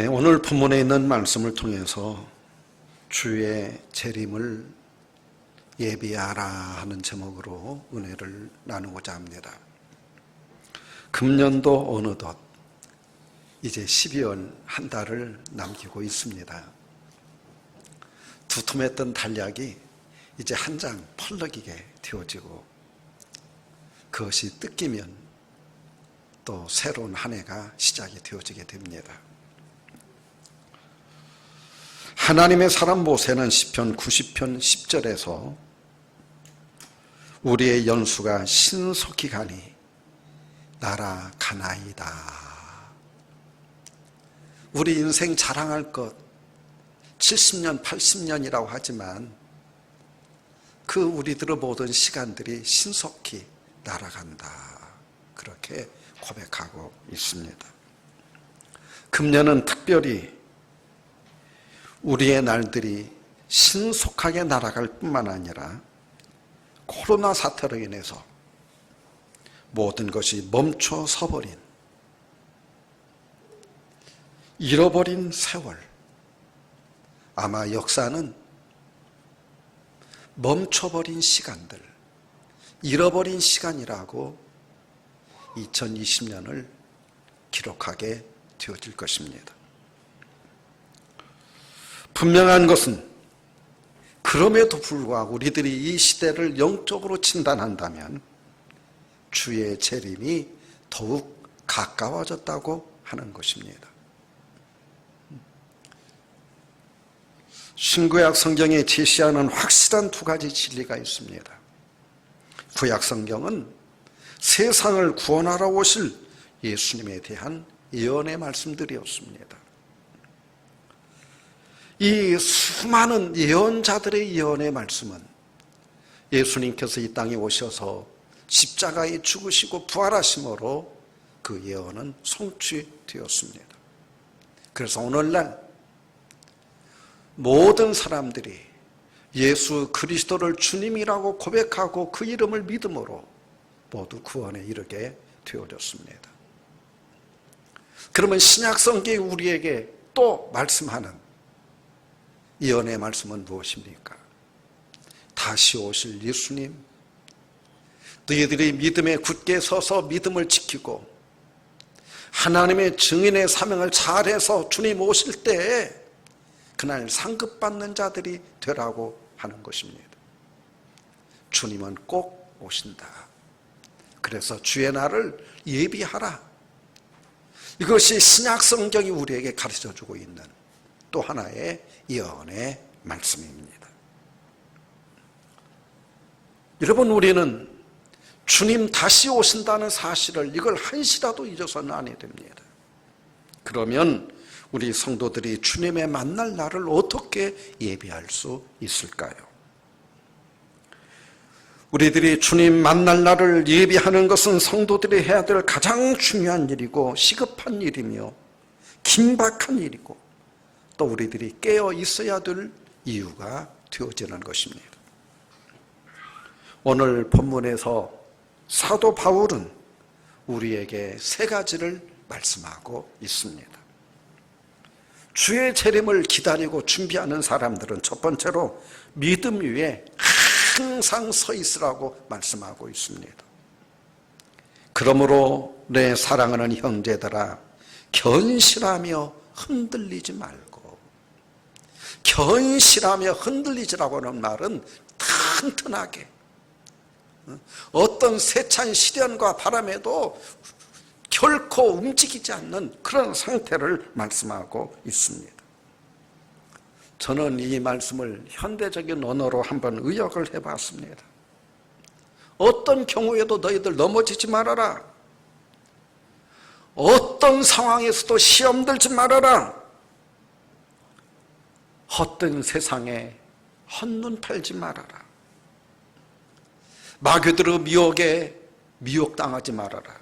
오늘 본문에 있는 말씀을 통해서 주의 재림을 예비하라 하는 제목으로 은혜를 나누고자 합니다. 금년도 어느덧 이제 12월 한 달을 남기고 있습니다. 두툼했던 달약이 이제 한 장 펄럭이게 되어지고 그것이 뜯기면 또 새로운 한 해가 시작이 되어지게 됩니다. 하나님의 사람 모세는 시편 90편 10절에서 우리의 연수가 신속히 가니 날아가나이다. 우리 인생 자랑할 것 70년 80년이라고 하지만 그 우리들의 모든 시간들이 신속히 날아간다. 그렇게 고백하고 있습니다. 금년은 특별히 우리의 날들이 신속하게 날아갈 뿐만 아니라 코로나 사태로 인해서 모든 것이 멈춰 서버린, 잃어버린 세월, 아마 역사는 멈춰버린 시간들, 잃어버린 시간이라고 2020년을 기록하게 되어질 것입니다. 분명한 것은 그럼에도 불구하고 우리들이 이 시대를 영적으로 진단한다면 주의 재림이 더욱 가까워졌다고 하는 것입니다. 신구약 성경에 제시하는 확실한 두 가지 진리가 있습니다. 구약 성경은 세상을 구원하러 오실 예수님에 대한 예언의 말씀들이었습니다. 이 수많은 예언자들의 예언의 말씀은 예수님께서 이 땅에 오셔서 십자가에 죽으시고 부활하심으로 그 예언은 성취되었습니다. 그래서 오늘날 모든 사람들이 예수 그리스도를 주님이라고 고백하고 그 이름을 믿음으로 모두 구원에 이르게 되어졌습니다. 그러면 신약 성경이 우리에게 또 말씀하는 예언의 말씀은 무엇입니까? 다시 오실 예수님, 너희들이 믿음에 굳게 서서 믿음을 지키고 하나님의 증인의 사명을 잘해서 주님 오실 때에 그날 상급받는 자들이 되라고 하는 것입니다. 주님은 꼭 오신다. 그래서 주의 날을 예비하라. 이것이 신약 성경이 우리에게 가르쳐주고 있는 또 하나의 예언의 말씀입니다. 여러분, 우리는 주님 다시 오신다는 사실을 이걸 한시라도 잊어서는 안 해야 됩니다. 그러면 우리 성도들이 주님의 만날 날을 어떻게 예비할 수 있을까요? 우리들이 주님 만날 날을 예비하는 것은 성도들이 해야 될 가장 중요한 일이고 시급한 일이며 긴박한 일이고 또 우리들이 깨어 있어야 될 이유가 되어지는 것입니다. 오늘 본문에서 사도 바울은 우리에게 세 가지를 말씀하고 있습니다. 주의 재림을 기다리고 준비하는 사람들은 첫 번째로 믿음 위에 항상 서 있으라고 말씀하고 있습니다. 그러므로 내 사랑하는 형제들아 견실하며 흔들리지 말고, 견실하며 흔들리지라고 하는 말은 튼튼하게 어떤 세찬 시련과 바람에도 결코 움직이지 않는 그런 상태를 말씀하고 있습니다. 저는 이 말씀을 현대적인 언어로 한번 의역을 해봤습니다. 어떤 경우에도 너희들 넘어지지 말아라. 어떤 상황에서도 시험 들지 말아라. 헛된 세상에 헛눈 팔지 말아라. 마귀들의 미혹에 미혹당하지 말아라.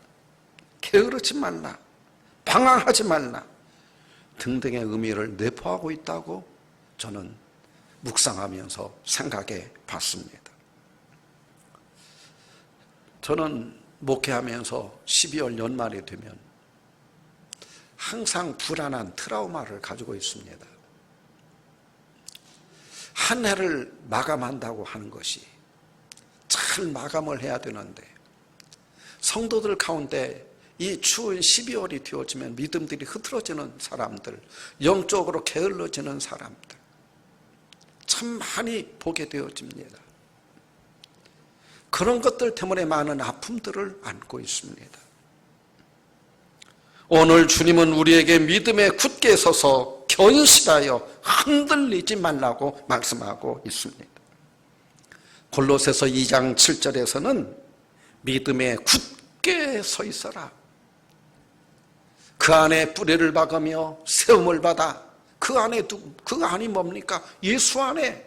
게으르지 말라. 방황하지 말라. 등등의 의미를 내포하고 있다고 저는 묵상하면서 생각해 봤습니다. 저는 목회하면서 12월 연말이 되면 항상 불안한 트라우마를 가지고 있습니다. 한 해를 마감한다고 하는 것이 잘 마감을 해야 되는데 성도들 가운데 이 추운 12월이 되어지면 믿음들이 흐트러지는 사람들, 영적으로 게을러지는 사람들 참 많이 보게 되어집니다. 그런 것들 때문에 많은 아픔들을 안고 있습니다. 오늘 주님은 우리에게 믿음에 굳게 서서 견실하여 흔들리지 말라고 말씀하고 있습니다. 골로새서 2장 7절에서는 믿음에 굳게 서 있어라. 그 안에 뿌리를 박으며 세움을 받아. 그 안이 뭡니까? 예수 안에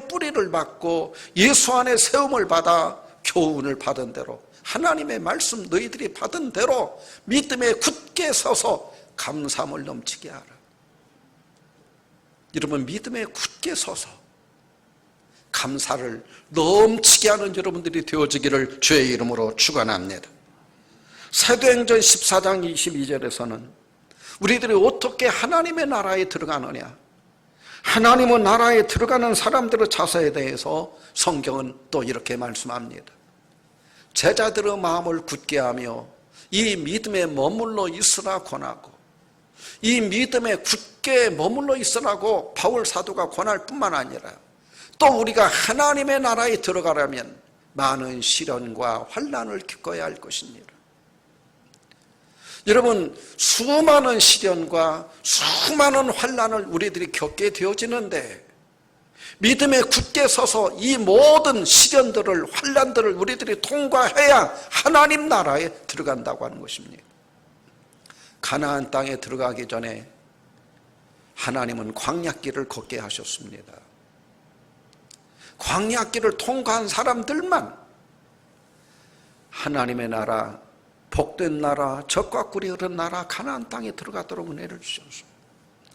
뿌리를 박고 예수 안에 세움을 받아 교훈을 받은 대로 하나님의 말씀 너희들이 받은 대로 믿음에 굳게 서서 감사함을 넘치게 하라. 여러분, 믿음에 굳게 서서 감사를 넘치게 하는 여러분들이 되어지기를 주의 이름으로 축원합니다. 사도행전 14장 22절에서는 우리들이 어떻게 하나님의 나라에 들어가느냐, 하나님의 나라에 들어가는 사람들의 자세에 대해서 성경은 또 이렇게 말씀합니다. 제자들의 마음을 굳게 하며 이 믿음에 머물러 있으라 권하고, 이 믿음에 굳게 머물러 있으라고 바울 사도가 권할 뿐만 아니라 또 우리가 하나님의 나라에 들어가려면 많은 시련과 환난을 겪어야 할 것입니다. 여러분, 수많은 시련과 수많은 환난을 우리들이 겪게 되어지는데 믿음에 굳게 서서 이 모든 시련들을, 환난들을 우리들이 통과해야 하나님 나라에 들어간다고 하는 것입니다. 가나안 땅에 들어가기 전에 하나님은 광야길을 걷게 하셨습니다. 광야길을 통과한 사람들만 하나님의 나라, 복된 나라, 젖과 꿀이 흐르는 나라 가나안 땅에 들어가도록 은혜를 주셨습니다.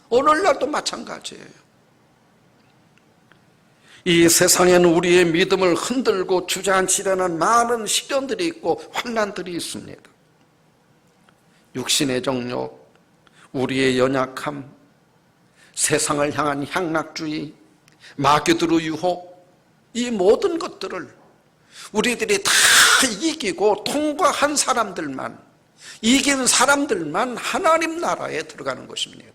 오늘날도 마찬가지예요. 이 세상에는 우리의 믿음을 흔들고 주저앉히려는 많은 시련들이 있고 환난들이 있습니다. 육신의 정욕, 우리의 연약함, 세상을 향한 향락주의, 마귀들의 유혹, 이 모든 것들을 우리들이 다 이기고 통과한 사람들만, 이긴 사람들만 하나님 나라에 들어가는 것입니다.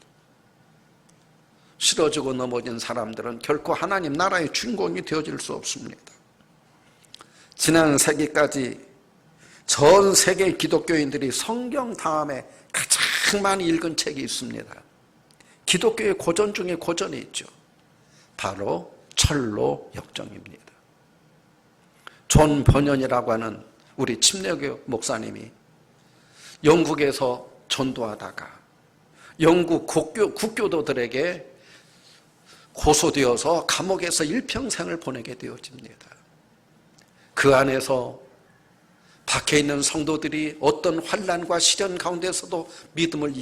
쓰러지고 넘어진 사람들은 결코 하나님 나라의 주인공이 되어질 수 없습니다. 지난 세기까지 전 세계 기독교인들이 성경 다음에 가장 많이 읽은 책이 있습니다. 기독교의 고전 중에 고전이 있죠. 바로 철로 역정입니다. 존 버년이라고 하는 우리 침례교 목사님이 영국에서 전도하다가 영국 국교도들에게 고소되어서 감옥에서 일평생을 보내게 되어집니다. 그 안에서 밖에 있는 성도들이 어떤 환난과 시련 가운데서도 믿음을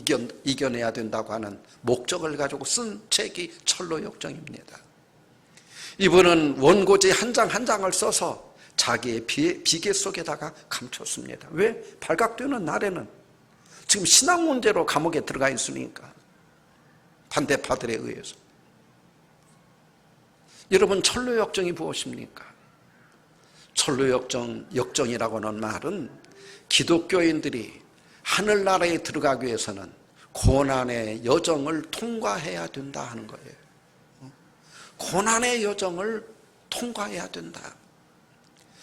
이겨내야 된다고 하는 목적을 가지고 쓴 책이 철로 역정입니다. 이분은 원고지 한 장 한 장을 써서 자기의 비계 속에다가 감췄습니다. 왜? 발각되는 날에는 지금 신앙 문제로 감옥에 들어가 있으니까, 반대파들에 의해서. 여러분, 철로 역정이 무엇입니까? 철로 역정이라고 하는 말은 기독교인들이 하늘나라에 들어가기 위해서는 고난의 여정을 통과해야 된다 하는 거예요. 고난의 여정을 통과해야 된다.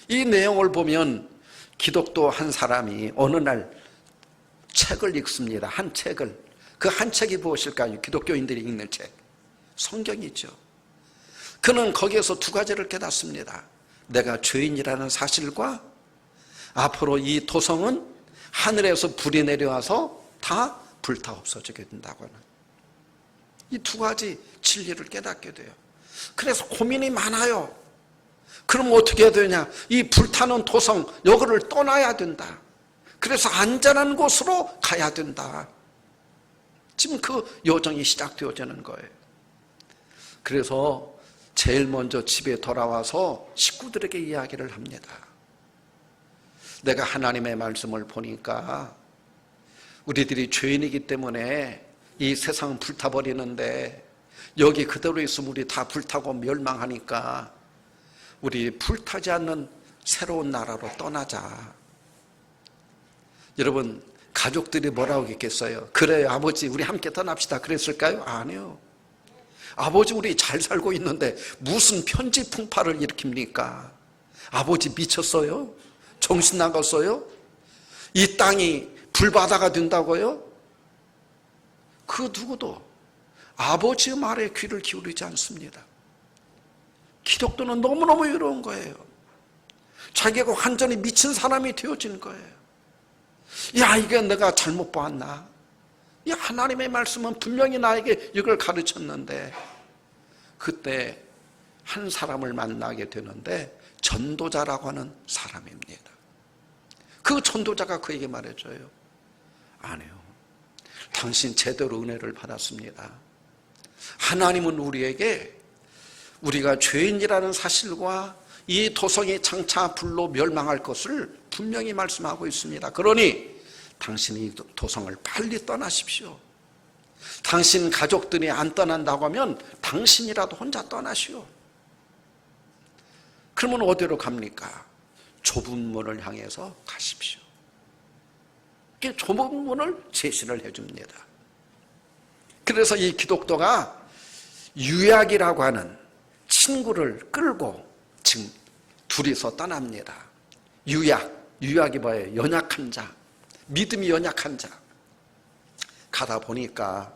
이 내용을 보면 기독교 한 사람이 어느 날 책을 읽습니다. 한 책을. 그 한 책이 무엇일까요? 기독교인들이 읽는 책. 성경이죠. 그는 거기에서 두 가지를 깨닫습니다. 내가 죄인이라는 사실과 앞으로 이 도성은 하늘에서 불이 내려와서 다 불타 없어지게 된다고 하는 이 두 가지 진리를 깨닫게 돼요. 그래서 고민이 많아요. 그럼 어떻게 해야 되냐? 이 불타는 도성, 여기를 떠나야 된다. 그래서 안전한 곳으로 가야 된다. 지금 그 여정이 시작되어지는 거예요. 그래서 제일 먼저 집에 돌아와서 식구들에게 이야기를 합니다. 내가 하나님의 말씀을 보니까 우리들이 죄인이기 때문에 이 세상은 불타버리는데 여기 그대로 있으면 우리 다 불타고 멸망하니까 우리 불타지 않는 새로운 나라로 떠나자. 여러분, 가족들이 뭐라고 했겠어요? 그래요, 아버지 우리 함께 떠납시다 그랬을까요? 아니요. 아버지 우리 잘 살고 있는데 무슨 편지 풍파를 일으킵니까? 아버지 미쳤어요? 정신 나갔어요? 이 땅이 불바다가 된다고요? 그 누구도 아버지의 말에 귀를 기울이지 않습니다. 기독교는 너무너무 어려운 거예요. 자기가 완전히 미친 사람이 되어진 거예요. 야, 이게 내가 잘못 보았나? 이 하나님의 말씀은 분명히 나에게 이걸 가르쳤는데, 그때 한 사람을 만나게 되는데 전도자라고 하는 사람입니다. 그 전도자가 그에게 말해줘요. 아니요, 당신 제대로 은혜를 받았습니다. 하나님은 우리에게 우리가 죄인이라는 사실과 이 도성이 장차 불로 멸망할 것을 분명히 말씀하고 있습니다. 그러니 당신이 이 도성을 빨리 떠나십시오. 당신 가족들이 안 떠난다고 하면 당신이라도 혼자 떠나시오. 그러면 어디로 갑니까? 좁은 문을 향해서 가십시오. 이렇게 좁은 문을 제시를 해줍니다. 그래서 이 기독도가 유약이라고 하는 친구를 끌고 지금 둘이서 떠납니다. 유약이 뭐예요? 연약한 자, 믿음이 연약한 자. 가다 보니까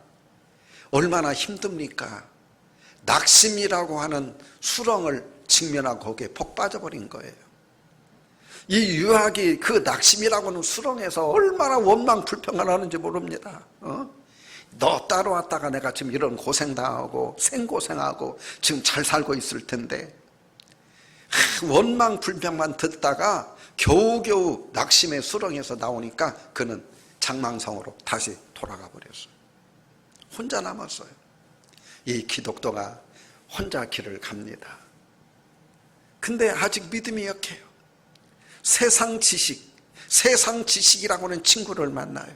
얼마나 힘듭니까? 낙심이라고 하는 수렁을 직면하고 거기에 푹 빠져버린 거예요. 이 유학이 그 낙심이라고 하는 수렁에서 얼마나 원망 불평을 하는지 모릅니다. 너 따라왔다가 내가 지금 이런 고생당하고 생고생하고 지금 잘 살고 있을 텐데, 원망 불평만 듣다가 겨우겨우 낙심의 수렁에서 나오니까 그는 장망성으로 다시 돌아가 버렸어요. 혼자 남았어요. 이 기독도가 혼자 길을 갑니다. 근데 아직 믿음이 약해요. 세상 지식이라고 하는 친구를 만나요.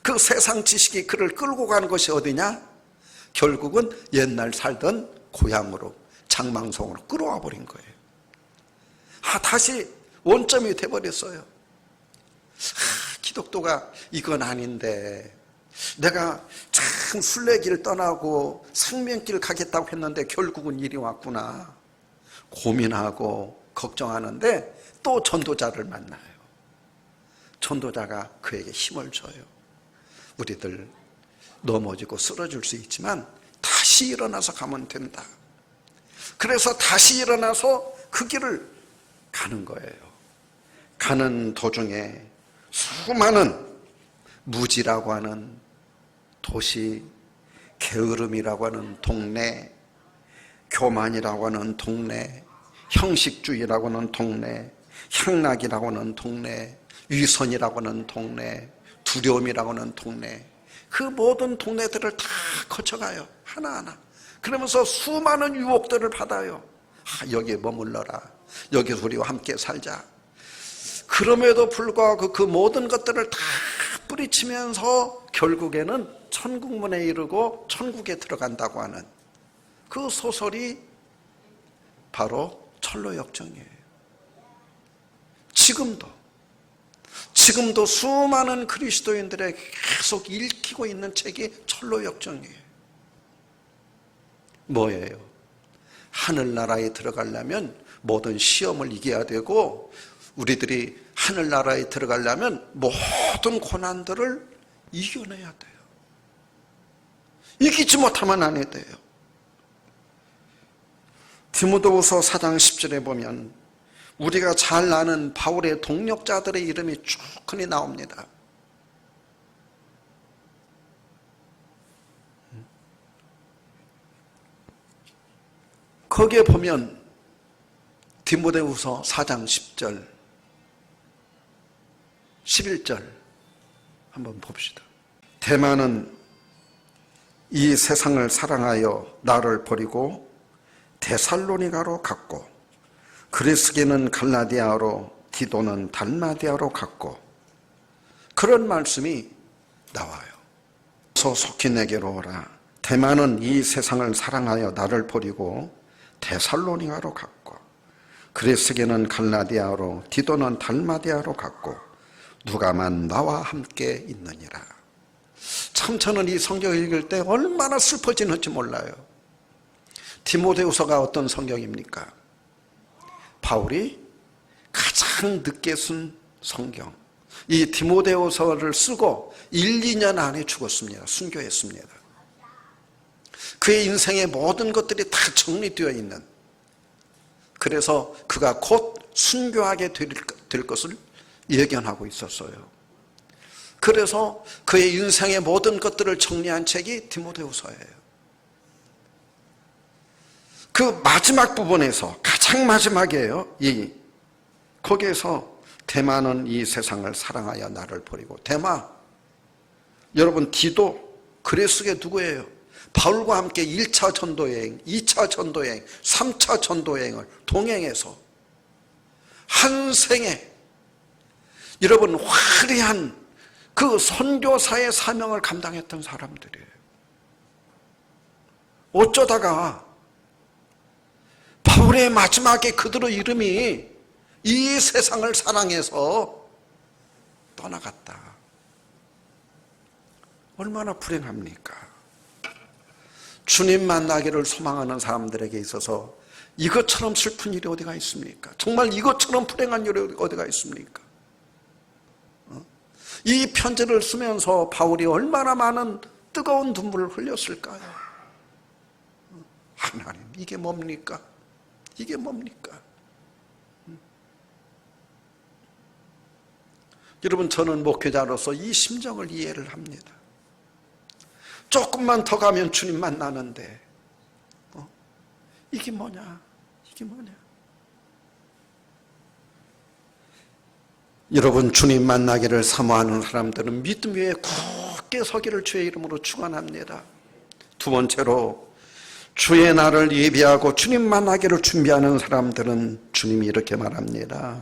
그 세상 지식이 그를 끌고 가는 것이 어디냐? 결국은 옛날 살던 고향으로, 장망성으로 끌어와 버린 거예요. 다시 원점이 돼버렸어요. 기독도가 이건 아닌데, 내가 참 순례길 떠나고 생명길 가겠다고 했는데 결국은 이리 왔구나. 고민하고 걱정하는데 또 전도자를 만나요. 전도자가 그에게 힘을 줘요. 우리들 넘어지고 쓰러질 수 있지만 다시 일어나서 가면 된다. 그래서 다시 일어나서 그 길을 가는 거예요. 가는 도중에 수많은 무지라고 하는 도시, 게으름이라고 하는 동네, 교만이라고 하는 동네, 형식주의라고 하는 동네, 향락이라고 하는 동네, 위선이라고 하는 동네, 두려움이라고 하는 동네, 그 모든 동네들을 다 거쳐가요. 하나하나. 그러면서 수많은 유혹들을 받아요. 여기에 머물러라. 여기서 우리와 함께 살자. 그럼에도 불구하고 그 모든 것들을 다 뿌리치면서 결국에는 천국문에 이르고 천국에 들어간다고 하는 그 소설이 바로 철로역정이에요. 지금도 수많은 그리스도인들에게 계속 읽히고 있는 책이 철로역정이에요. 뭐예요? 하늘나라에 들어가려면 모든 시험을 이겨야 되고, 우리들이 하늘나라에 들어가려면 모든 고난들을 이겨내야 돼요. 이기지 못하면 안 돼요. 디모데후서 4장 10절에 보면 우리가 잘 아는 바울의 동력자들의 이름이 쭉 흔히 나옵니다. 거기에 보면 디모데후서 4장 10절, 11절 한번 봅시다. 대만은 이 세상을 사랑하여 나를 버리고 데살로니가로 갔고, 그리스게는 갈라디아로, 디도는 달마디아로 갔고, 그런 말씀이 나와요. 속히 내게로 오라. 데마는 이 세상을 사랑하여 나를 버리고 데살로니가로 갔고, 그레스게는 갈라디아로, 디도는 달마디아로 갔고, 누가만 나와 함께 있느니라. 참 저는 이 성경을 읽을 때 얼마나 슬퍼지는지 몰라요. 디모데후서가 어떤 성경입니까? 바울이 가장 늦게 쓴 성경. 이 디모데후서를 쓰고 1, 2년 안에 죽었습니다. 순교했습니다. 그의 인생의 모든 것들이 다 정리되어 있는, 그래서 그가 곧 순교하게 될 것을 예견하고 있었어요. 그래서 그의 인생의 모든 것들을 정리한 책이 디모데후서예요. 그 마지막 부분에서, 가장 마지막이에요. 거기에서 데마는 이 세상을 사랑하여 나를 버리고. 데마, 여러분, 디도 그레스게 누구예요? 바울과 함께 1차 전도여행, 2차 전도여행, 3차 전도여행을 동행해서 한 생에 여러분 화려한 그 선교사의 사명을 감당했던 사람들이에요. 어쩌다가 바울의 마지막에 그들의 이름이 이 세상을 사랑해서 떠나갔다. 얼마나 불행합니까? 주님 만나기를 소망하는 사람들에게 있어서 이것처럼 슬픈 일이 어디가 있습니까? 정말 이것처럼 불행한 일이 어디가 있습니까? 이 편지를 쓰면서 바울이 얼마나 많은 뜨거운 눈물을 흘렸을까요? 하나님, 이게 뭡니까? 이게 뭡니까? 여러분, 저는 목회자로서 이 심정을 이해를 합니다. 조금만 더 가면 주님 만나는데 이게 뭐냐? 이게 뭐냐? 여러분, 주님 만나기를 사모하는 사람들은 믿음 위에 굳게 서기를 주의 이름으로 축원합니다. 두 번째로, 주의 날을 예비하고 주님 만나기를 준비하는 사람들은 주님이 이렇게 말합니다.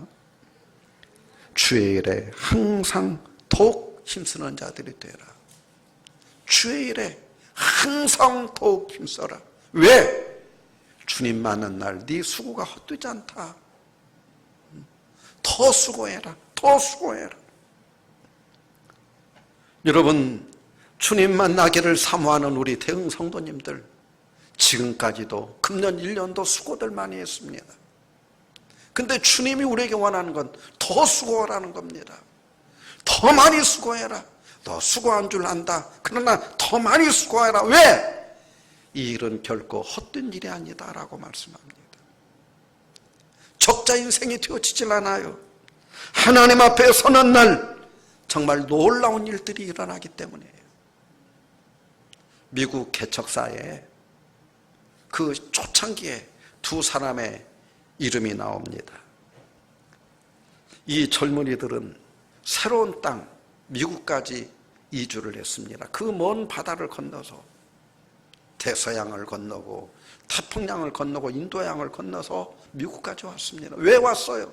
주의 일에 항상 더욱 힘쓰는 자들이 되라. 주의 일에 항상 더욱 힘써라. 왜? 주님 만난 날 네 수고가 헛되지 않다. 더 수고해라. 더 수고해라. 여러분, 주님 만나기를 사모하는 우리 대흥 성도님들, 지금까지도 금년 1년도 수고들 많이 했습니다. 근데 주님이 우리에게 원하는 건 더 수고하라는 겁니다. 더 많이 수고해라. 너 수고한 줄 안다. 그러나 더 많이 수고해라. 왜? 이 일은 결코 헛된 일이 아니다라고 말씀합니다. 적자 인생이 되어지질 않아요. 하나님 앞에 서는 날 정말 놀라운 일들이 일어나기 때문이에요. 미국 개척사에 그 초창기에 두 사람의 이름이 나옵니다. 이 젊은이들은 새로운 땅 미국까지 이주를 했습니다. 그 먼 바다를 건너서 대서양을 건너고 태평양을 건너고 인도양을 건너서 미국까지 왔습니다. 왜 왔어요?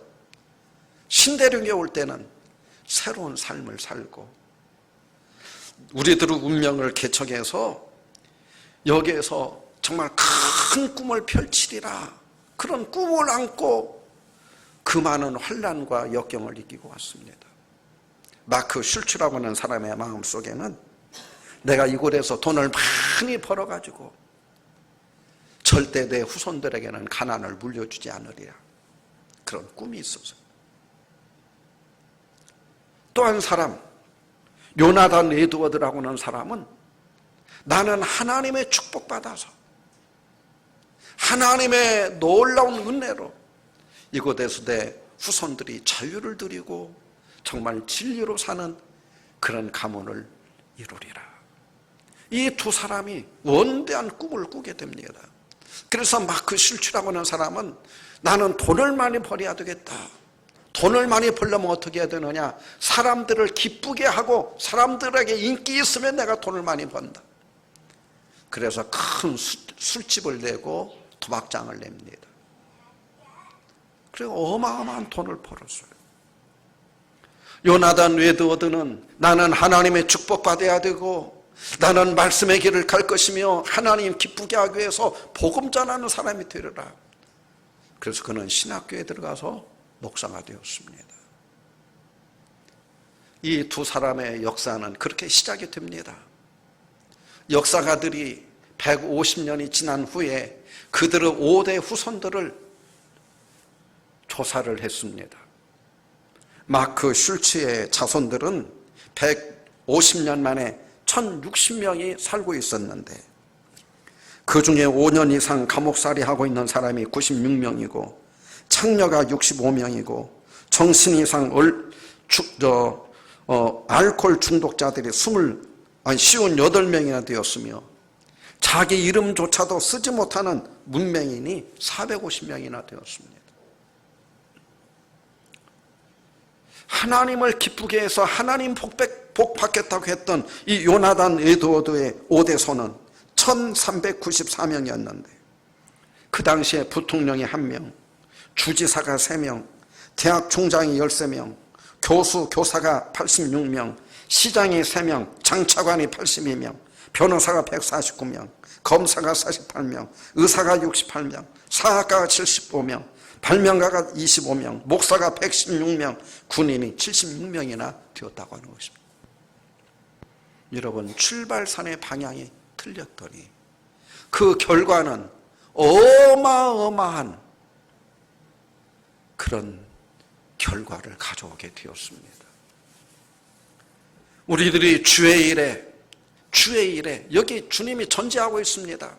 신대륙에 올 때는 새로운 삶을 살고 우리들의 운명을 개척해서 여기에서 정말 큰 꿈을 펼치리라, 그런 꿈을 안고 그 많은 환난과 역경을 이기고 왔습니다. 마크 슐츠라고 하는 사람의 마음속에는 내가 이곳에서 돈을 많이 벌어가지고 절대 내 후손들에게는 가난을 물려주지 않으리라, 그런 꿈이 있었어요. 또 한 사람, 요나단 에드워드라고 하는 사람은 나는 하나님의 축복받아서 하나님의 놀라운 은혜로 이곳에서 내 후손들이 자유를 누리고 정말 진리로 사는 그런 가문을 이루리라. 이 두 사람이 원대한 꿈을 꾸게 됩니다. 그래서 마크 슐츠라고 하는 사람은 나는 돈을 많이 벌어야 되겠다. 돈을 많이 벌려면 어떻게 해야 되느냐? 사람들을 기쁘게 하고 사람들에게 인기 있으면 내가 돈을 많이 번다. 그래서 큰 술집을 내고 도박장을 냅니다. 그리고 어마어마한 돈을 벌었어요. 요나단 에드워드는 나는 하나님의 축복받아야 되고 나는 말씀의 길을 갈 것이며 하나님 기쁘게 하기 위해서 복음 전하는 사람이 되리라. 그래서 그는 신학교에 들어가서 목사가 되었습니다. 이 두 사람의 역사는 그렇게 시작이 됩니다. 역사가들이 150년이 지난 후에 그들의 5대 후손들을 조사를 했습니다. 마크 슐츠의 자손들은 150년 만에 1060명이 살고 있었는데 그 중에 5년 이상 감옥살이 하고 있는 사람이 96명이고 창녀가 65명이고 정신 이상 알코올 중독자들이 58명이나 되었으며 자기 이름조차도 쓰지 못하는 문맹인이 450명이나 되었습니다. 하나님을 기쁘게 해서 하나님 복 받겠다고 했던 이 요나단 에드워드의 5대 손은 1394명이었는데 그 당시에 부통령이 1명, 주지사가 3명, 대학 총장이 13명, 교수, 교사가 86명, 시장이 3명, 장차관이 82명, 변호사가 149명, 검사가 48명, 의사가 68명, 사학가가 75명, 발명가가 25명, 목사가 116명, 군인이 76명이나 되었다고 하는 것입니다. 여러분, 출발선의 방향이 틀렸더니 그 결과는 어마어마한 그런 결과를 가져오게 되었습니다. 우리들이 주의 일에 여기 주님이 전제하고 있습니다.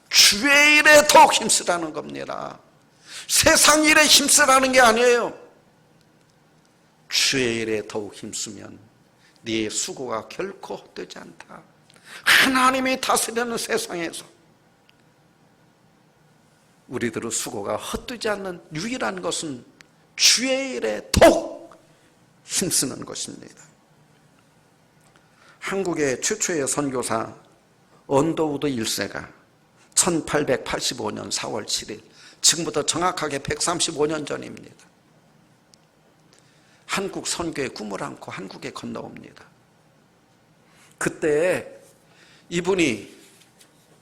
주의 일에 더욱 힘쓰라는 겁니다. 세상 일에 힘쓰라는 게 아니에요. 주의 일에 더욱 힘쓰면 네 수고가 결코 헛되지 않다. 하나님이 다스리는 세상에서 우리들의 수고가 헛되지 않는 유일한 것은 주의 일에 더욱 힘쓰는 것입니다. 한국의 최초의 선교사 언더우드 1세가 1885년 4월 7일, 지금부터 정확하게 135년 전입니다. 한국 선교의 꿈을 안고 한국에 건너옵니다. 그때 이분이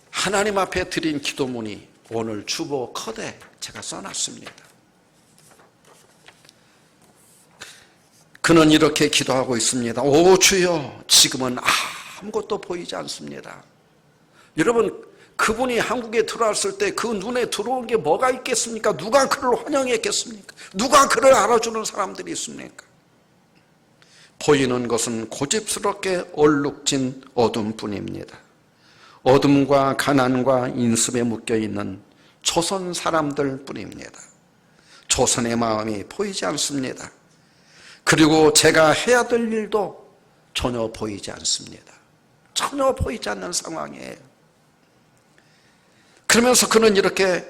하나님 앞에 드린 기도문이 오늘 주보 컷에 제가 써놨습니다. 그는 이렇게 기도하고 있습니다. 오 주여, 지금은 아무것도 보이지 않습니다. 여러분, 그분이 한국에 들어왔을 때 그 눈에 들어온 게 뭐가 있겠습니까? 누가 그를 환영했겠습니까? 누가 그를 알아주는 사람들이 있습니까? 보이는 것은 고집스럽게 얼룩진 어둠뿐입니다. 어둠과 가난과 인습에 묶여있는 조선 사람들 뿐입니다. 조선의 마음이 보이지 않습니다. 그리고 제가 해야 될 일도 전혀 보이지 않습니다. 전혀 보이지 않는 상황이에요. 그러면서 그는 이렇게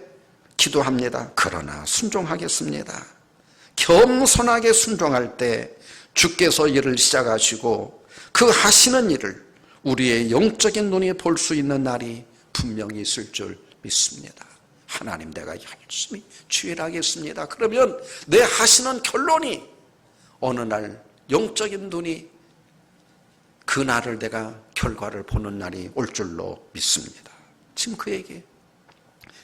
기도합니다. 그러나 순종하겠습니다. 겸손하게 순종할 때 주께서 일을 시작하시고 그 하시는 일을 우리의 영적인 눈이 볼 수 있는 날이 분명히 있을 줄 믿습니다. 하나님, 내가 열심히 주일하겠습니다. 그러면 내 하시는 결론이 어느 날 영적인 눈이 그 날을 내가 결과를 보는 날이 올 줄로 믿습니다. 지금 그에게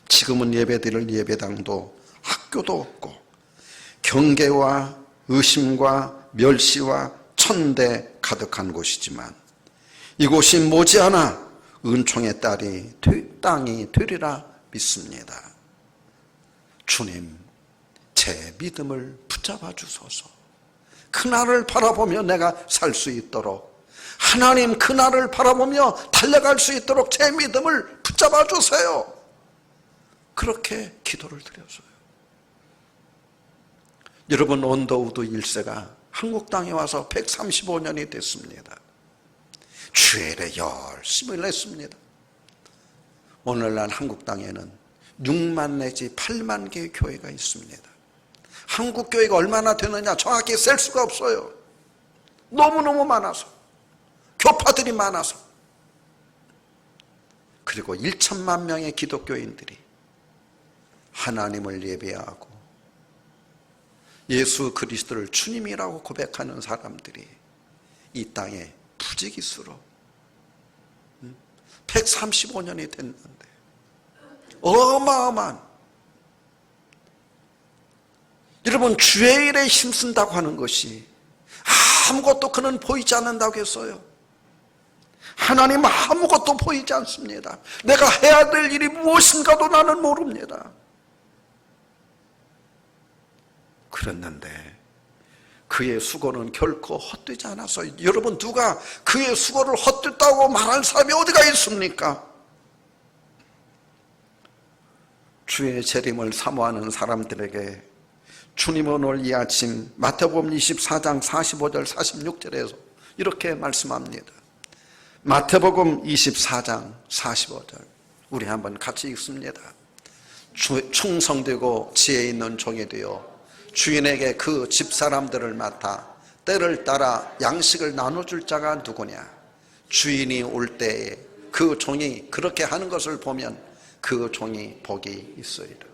지금은 예배드릴 예배당도 학교도 없고 경계와 의심과 멸시와 천대 가득한 곳이지만 이곳이 머지않아 은총의 땅이 되리라 믿습니다. 주님, 제 믿음을 붙잡아 주소서. 그날을 바라보며 내가 살 수 있도록, 하나님 그날을 바라보며 달려갈 수 있도록 제 믿음을 붙잡아 주세요. 그렇게 기도를 드렸어요. 여러분, 언더우드 1세가 한국 땅에 와서 135년이 됐습니다. 주일에 열심히 냈습니다. 오늘날 한국 땅에는 6만 내지 8만 개의 교회가 있습니다. 한국 교회가 얼마나 되느냐 정확히 셀 수가 없어요. 너무너무 많아서, 교파들이 많아서. 그리고 1천만 명의 기독교인들이 하나님을 예배하고 예수 그리스도를 주님이라고 고백하는 사람들이 이 땅에 부지기수로 135년이 됐는데 어마어마한, 여러분 주의 일에 힘쓴다고 하는 것이 아무것도 그는 보이지 않는다고 했어요. 하나님 아무것도 보이지 않습니다. 내가 해야 될 일이 무엇인가도 나는 모릅니다. 그랬는데 그의 수고는 결코 헛되지 않았어요. 여러분, 누가 그의 수고를 헛됐다고 말할 사람이 어디가 있습니까? 주의 재림을 사모하는 사람들에게 주님은 오늘 이 아침 마태복음 24장 45절 46절에서 이렇게 말씀합니다. 마태복음 24장 45절 우리 한번 같이 읽습니다. 충성되고 지혜 있는 종이 되어 주인에게 그 집사람들을 맡아 때를 따라 양식을 나눠줄 자가 누구냐? 주인이 올 때에 그 종이 그렇게 하는 것을 보면 그 종이 복이 있으리라.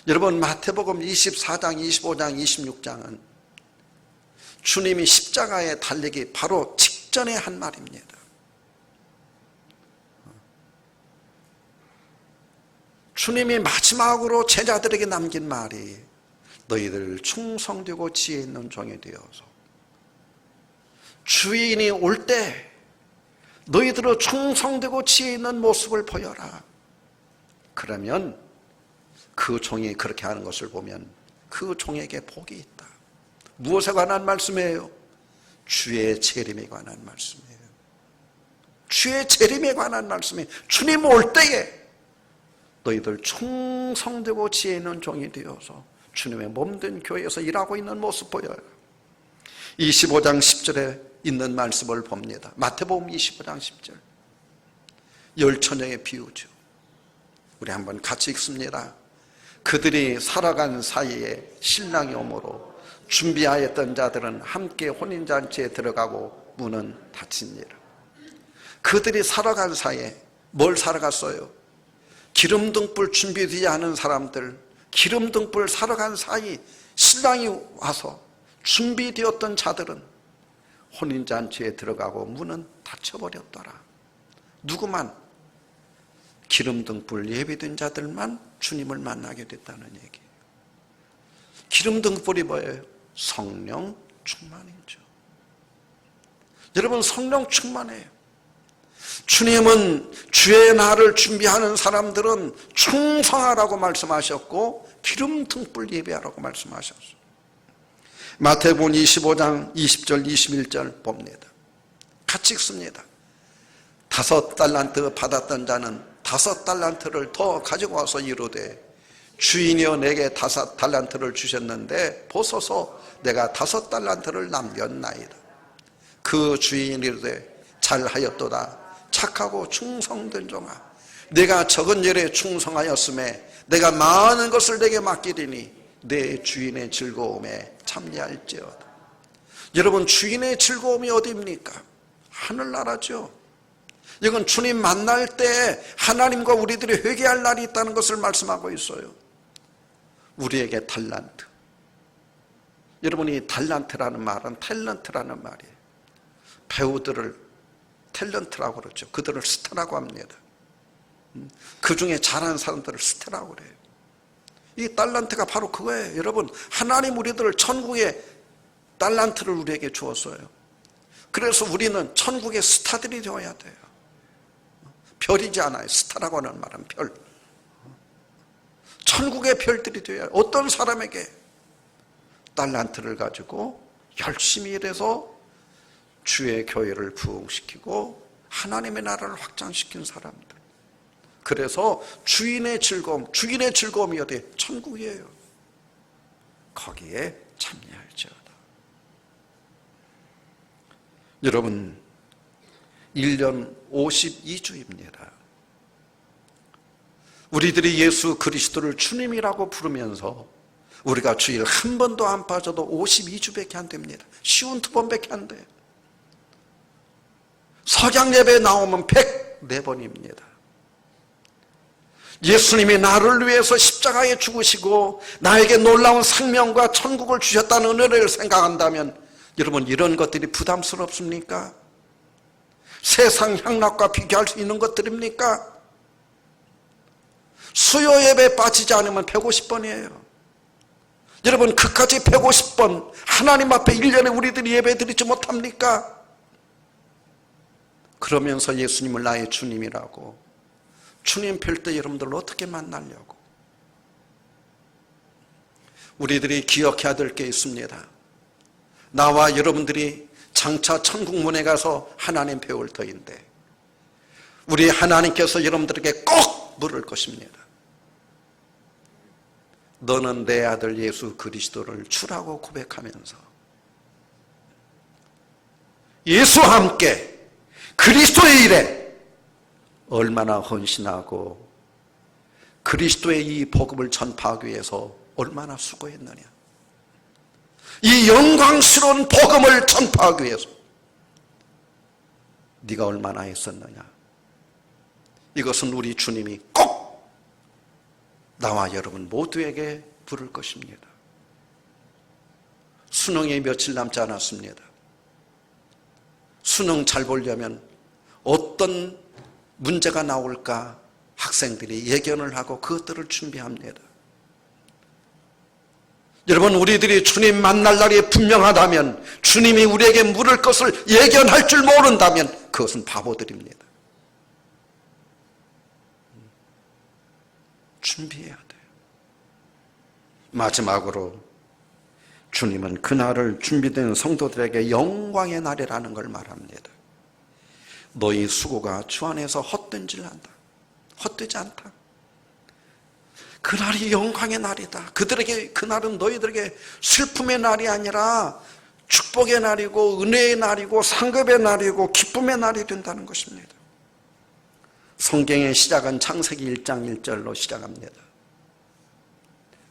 여러분, 마태복음 24장, 25장, 26장은 주님이 십자가에 달리기 바로 직전에 한 말입니다. 주님이 마지막으로 제자들에게 남긴 말이 너희들 충성되고 지혜 있는 종이 되어서 주인이 올 때 너희들의 충성되고 지혜 있는 모습을 보여라. 그러면 그 종이 그렇게 하는 것을 보면 그 종에게 복이 있다. 무엇에 관한 말씀이에요? 주의 재림에 관한 말씀이에요. 주의 재림에 관한 말씀이에요. 주님 올 때에 너희들 충성되고 지혜 있는 종이 되어서 주님의 몸된 교회에서 일하고 있는 모습 보여요. 25장 10절에 있는 말씀을 봅니다. 마태복음 25장 10절. 열처녀의 비유죠. 우리 한번 같이 읽습니다. 그들이 살아간 사이에 신랑이 오므로 준비하였던 자들은 함께 혼인잔치에 들어가고 문은 닫히니라. 그들이 살아간 사이에 뭘 살아갔어요? 기름등불 준비되지 않은 사람들, 기름등불 살아간 사이 신랑이 와서 준비되었던 자들은 혼인잔치에 들어가고 문은 닫혀버렸더라. 누구만? 기름등불 예비된 자들만 주님을 만나게 됐다는 얘기예요. 기름등불이 뭐예요? 성령 충만이죠. 여러분, 성령 충만해요. 주님은 주의 날을 준비하는 사람들은 충성하라고 말씀하셨고 기름등불 예배하라고 말씀하셨어요. 마태복음 25장 20절 21절 봅니다. 같이 읽습니다. 5달란트 받았던 자는 5달란트를 더 가지고 와서 이르되 주인이여 내게 5달란트를 주셨는데 보소서 내가 5달란트를 남겼나이다. 그 주인이 이르되 잘하였도다 착하고 충성된 종아, 내가 적은 일에 충성하였음에 내가 많은 것을 내게 맡기리니 내 주인의 즐거움에 참여할지어다. 여러분, 주인의 즐거움이 어디입니까? 하늘나라죠. 이건 주님 만날 때 하나님과 우리들이 회개할 날이 있다는 것을 말씀하고 있어요. 우리에게 달란트. 여러분이 달란트라는 말은 탤런트라는 말이에요. 배우들을 탤런트라고 그러죠. 그들을 스타라고 합니다. 그 중에 잘하는 사람들을 스타라고 그래요. 이 달란트가 바로 그거예요. 여러분, 하나님 우리들을 천국에 달란트를 우리에게 주었어요. 그래서 우리는 천국의 스타들이 되어야 돼요. 별이지 않아요. 스타라고 하는 말은 별. 천국의 별들이 되어야 해요. 어떤 사람에게 달란트를 가지고 열심히 일해서 주의 교회를 부흥시키고 하나님의 나라를 확장시킨 사람들. 그래서 주인의 즐거움이 어디에? 천국이에요. 거기에 참여할지어다. 여러분, 1년 52주입니다. 우리들이 예수 그리스도를 주님이라고 부르면서 우리가 주일 한 번도 안 빠져도 52주밖에 안 됩니다. 쉬운 2번밖에 안 돼요. 석양 예배에 나오면 104번입니다. 예수님이 나를 위해서 십자가에 죽으시고 나에게 놀라운 생명과 천국을 주셨다는 은혜를 생각한다면 여러분, 이런 것들이 부담스럽습니까? 세상 향락과 비교할 수 있는 것들입니까? 수요 예배에 빠지지 않으면 150번이에요. 여러분, 그까지 150번 하나님 앞에 1년에 우리들이 예배 드리지 못합니까? 그러면서 예수님을 나의 주님이라고, 주님 뵐 때 여러분들 어떻게 만나려고? 우리들이 기억해야 될 게 있습니다. 나와 여러분들이 장차 천국문에 가서 하나님 배울 터인데, 우리 하나님께서 여러분들에게 꼭 물을 것입니다. 너는 내 아들 예수 그리스도를 주라고 고백하면서 예수와 함께 그리스도의 일에 얼마나 헌신하고 그리스도의 이 복음을 전파하기 위해서 얼마나 수고했느냐. 이 영광스러운 복음을 전파하기 위해서 네가 얼마나 했었느냐. 이것은 우리 주님이 꼭 나와 여러분 모두에게 부를 것입니다. 수능이 며칠 남지 않았습니다. 수능 잘 보려면 어떤 문제가 나올까 학생들이 예견을 하고 그것들을 준비합니다. 여러분, 우리들이 주님 만날 날이 분명하다면, 주님이 우리에게 물을 것을 예견할 줄 모른다면 그것은 바보들입니다. 준비해야 돼요. 마지막으로 주님은 그날을 준비된 성도들에게 영광의 날이라는 걸 말합니다. 너희 수고가 주 안에서 헛된질 한다. 헛되지 않다. 그날이 영광의 날이다. 그날은 너희들에게 슬픔의 날이 아니라 축복의 날이고 은혜의 날이고 상급의 날이고 기쁨의 날이 된다는 것입니다. 성경의 시작은 창세기 1장 1절로 시작합니다.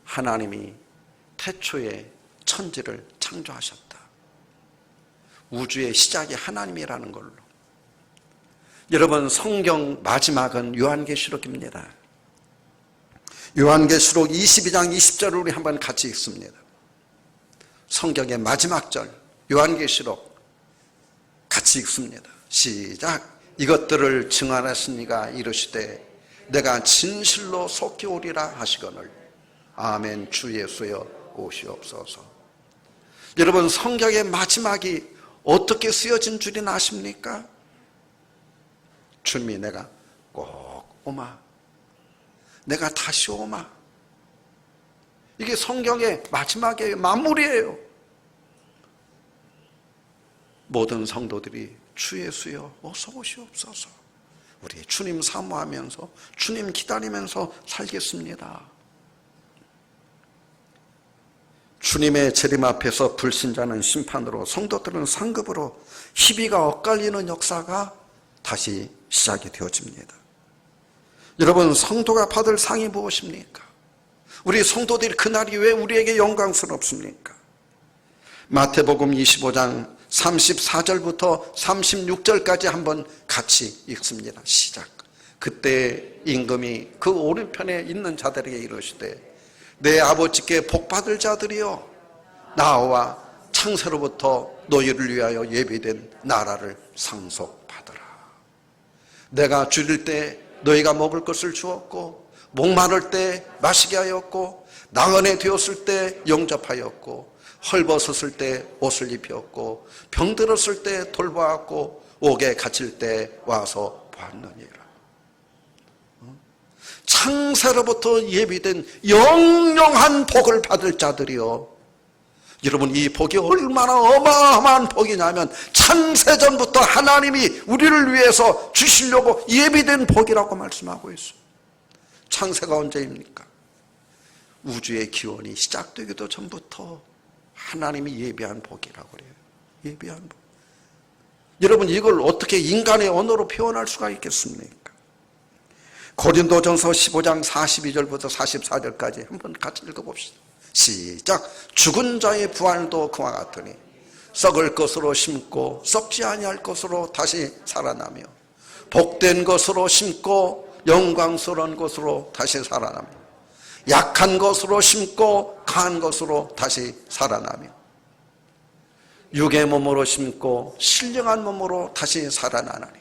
하나님이 태초에 천지를 창조하셨다. 우주의 시작이 하나님이라는 걸로. 여러분, 성경 마지막은 요한계시록입니다. 요한계시록 22장 20절을 우리 한번 같이 읽습니다. 성경의 마지막 절 요한계시록 같이 읽습니다. 시작. 이것들을 증언하시니가 이르시되 내가 진실로 속히 오리라 하시거늘 아멘. 주 예수여 오시옵소서. 여러분, 성경의 마지막이 어떻게 쓰여진 줄이나 아십니까? 주님이 내가 꼭 오마, 내가 다시 오마. 이게 성경의 마지막의 마무리예요. 모든 성도들이 주 예수여 어서 오시옵소서. 우리 주님 사모하면서 주님 기다리면서 살겠습니다. 주님의 재림 앞에서 불신자는 심판으로, 성도들은 상급으로 희비가 엇갈리는 역사가 다시 시작이 되어집니다. 여러분, 성도가 받을 상이 무엇입니까? 우리 성도들이 그날이 왜 우리에게 영광스럽습니까? 마태복음 25장 34절부터 36절까지 한번 같이 읽습니다. 시작. 그때 임금이 그 오른편에 있는 자들에게 이르시되 내 아버지께 복받을 자들이여 나와 창세로부터 너희를 위하여 예비된 나라를 상속받으라. 내가 줄일 때 너희가 먹을 것을 주었고 목마를 때 마시게 하였고 나그네 되었을 때 영접하였고 헐벗었을 때 옷을 입혔고 병들었을 때 돌보았고 옥에 갇힐 때 와서 보았느니라. 창세로부터 예비된 영영한 복을 받을 자들이요. 여러분, 이 복이 얼마나 어마어마한 복이냐면 창세전부터 하나님이 우리를 위해서 주시려고 예비된 복이라고 말씀하고 있어요. 창세가 언제입니까? 우주의 기원이 시작되기도 전부터 하나님이 예비한 복이라고 그래요. 예비한 복. 여러분, 이걸 어떻게 인간의 언어로 표현할 수가 있겠습니까? 고린도전서 15장 42절부터 44절까지 한번 같이 읽어봅시다. 시작. 죽은 자의 부활도 그와 같으니 썩을 것으로 심고 썩지 아니할 것으로 다시 살아나며 복된 것으로 심고 영광스러운 것으로 다시 살아나며 약한 것으로 심고 강한 것으로 다시 살아나며 육의 몸으로 심고 신령한 몸으로 다시 살아나나니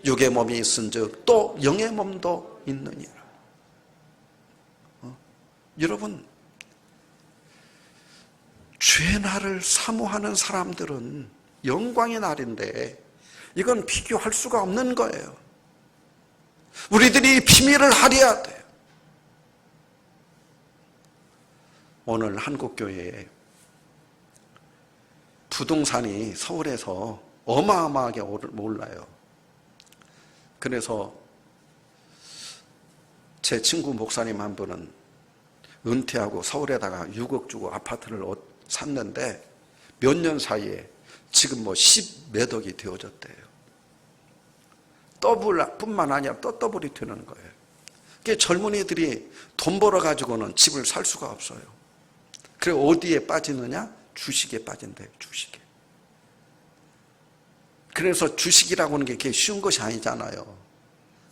육의 몸이 있은즉 또 영의 몸도 있느니라. 여러분, 주의 날을 사모하는 사람들은 영광의 날인데 이건 비교할 수가 없는 거예요. 우리들이 비밀을 하려야 돼요. 오늘 한국교회에 부동산이 서울에서 어마어마하게 올라요. 그래서 제 친구 목사님 한 분은 은퇴하고 서울에다가 6억 주고 아파트를 샀는데 몇 년 사이에 지금 10몇 억이 되어졌대요. 더블뿐만 아니라 또 더블이 되는 거예요. 그게 젊은이들이 돈 벌어가지고는 집을 살 수가 없어요. 그래 어디에 빠지느냐? 주식에 빠진대요. 주식에. 그래서 주식이라고 하는 게 그게 쉬운 것이 아니잖아요.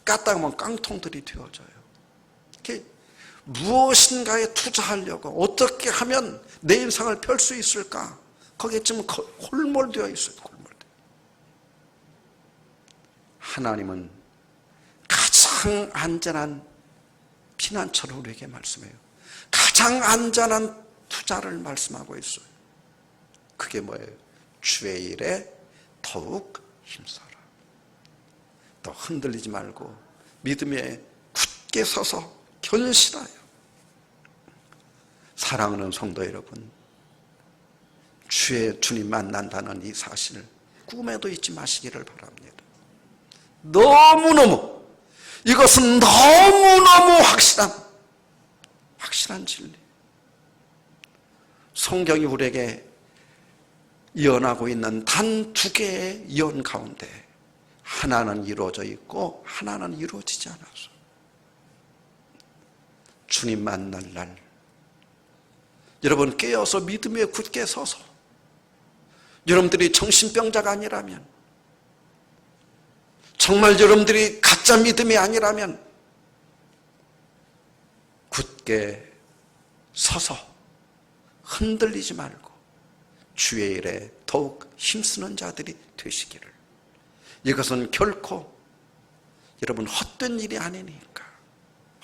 까딱하면 깡통들이 되어져요. 무엇인가에 투자하려고 어떻게 하면 내 인생을 펼 수 있을까? 거기에 지금 골몰되어 있어요. 골몰되어. 하나님은 가장 안전한 피난처를 우리에게 말씀해요. 가장 안전한 투자를 말씀하고 있어요. 그게 뭐예요? 주의 일에 더욱 힘써라. 또 흔들리지 말고 믿음에 굳게 서서 견실하여. 사랑하는 성도 여러분, 주님 만난다는 이 사실을 꿈에도 잊지 마시기를 바랍니다. 너무너무, 이것은 너무너무 확실한 진리. 성경이 우리에게 예언하고 있는 단 2개의 예언 가운데 하나는 이루어져 있고 하나는 이루어지지 않아서 주님 만날 날, 여러분 깨어서 믿음 위에 굳게 서서, 여러분들이 정신병자가 아니라면, 정말 여러분들이 가짜 믿음이 아니라면 굳게 서서 흔들리지 말고 주의 일에 더욱 힘쓰는 자들이 되시기를. 이것은 결코 여러분 헛된 일이 아니니까,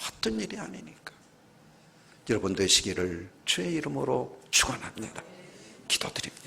헛된 일이 아니니까 여러분 되시기를 주의 이름으로 축원합니다. 기도드립니다.